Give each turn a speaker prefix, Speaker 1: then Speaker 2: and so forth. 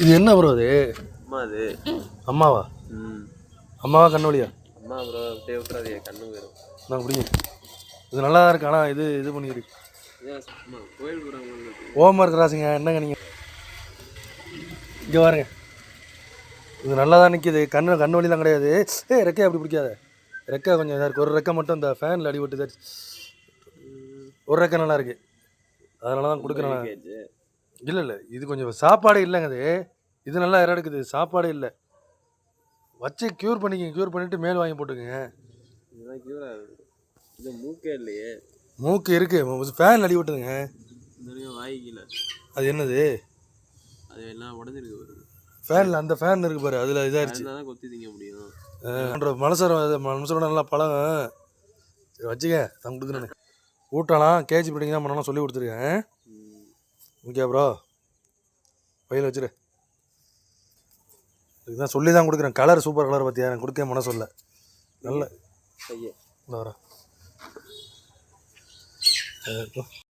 Speaker 1: இது என்ன ப்ரோ அது?
Speaker 2: அம்மா அது.
Speaker 1: அம்மாவா? அம்மாவா கண்ணொலியா?
Speaker 2: அம்மா ப்ரோ, அப்படியே விட்டுறாதே, கண்ணு போயிடும்.
Speaker 1: நான் பிடிங்க. இது நல்லா தான் இருக்கு. ஆனால் இது பண்ணிக்கிட்டு
Speaker 2: கோயில் போகிறாங்க.
Speaker 1: ஹோம்ஒர்க் கிராஸுங்க. என்னங்க நீங்கள் இங்கே பாருங்க. இது நல்லா தான் நிற்கிது. கண்ணு வலி தான் கிடையாது. ரெக்கை அப்படி பிடிக்காத. ரெக்கை கொஞ்சம் இதாக இருக்குது. ஒரு ரெக்கை மட்டும் இந்த ஃபேனில் அடிபட்டு தான். ஒரு ரெக்கை நல்லா இருக்குது. அதனால தான் கொடுக்குறேன். இல்லை இது கொஞ்சம் சாப்பாடு இல்லைங்க. இது நல்லா இடம் இருக்குது. சாப்பாடு இல்லை. வச்சு க்யூர் பண்ணிவிட்டு மேல் வாங்கி போட்டுக்கோங்க.
Speaker 2: இதெல்லாம் க்யூர் ஆகுது. இது மூக்கே இல்லையே.
Speaker 1: மூக்கு இருக்குது. ஃபேன் அடி விட்டுதுங்க.
Speaker 2: வாய்க்கல.
Speaker 1: அது என்னது?
Speaker 2: அது எல்லாம் உடஞ்சிருக்கு பாரு.
Speaker 1: ஃபேனில் அந்த ஃபேன் இருக்குது பாரு. அதில் இதாகிடுச்சு.
Speaker 2: தான் கொத்தி திங்க முடியும்.
Speaker 1: மனசரோட நல்லா பழகம். சரி வச்சுக்க. நான் கொடுக்குறேன்னு ஊட்டலாம். கேஜி பிடிங்க தான் பண்ணலாம் சொல்லி கொடுத்துருக்கேன். ஓகே ப்ரோ, பையில் வச்சுரு. இதுதான் சொல்லி தான் கொடுக்குறேன். கலர் சூப்பர் கலர் பார்த்தியா? எனக்கு கொடுக்க மனசு இல்லை. நல்ல
Speaker 2: ஐயா
Speaker 1: வரேன்.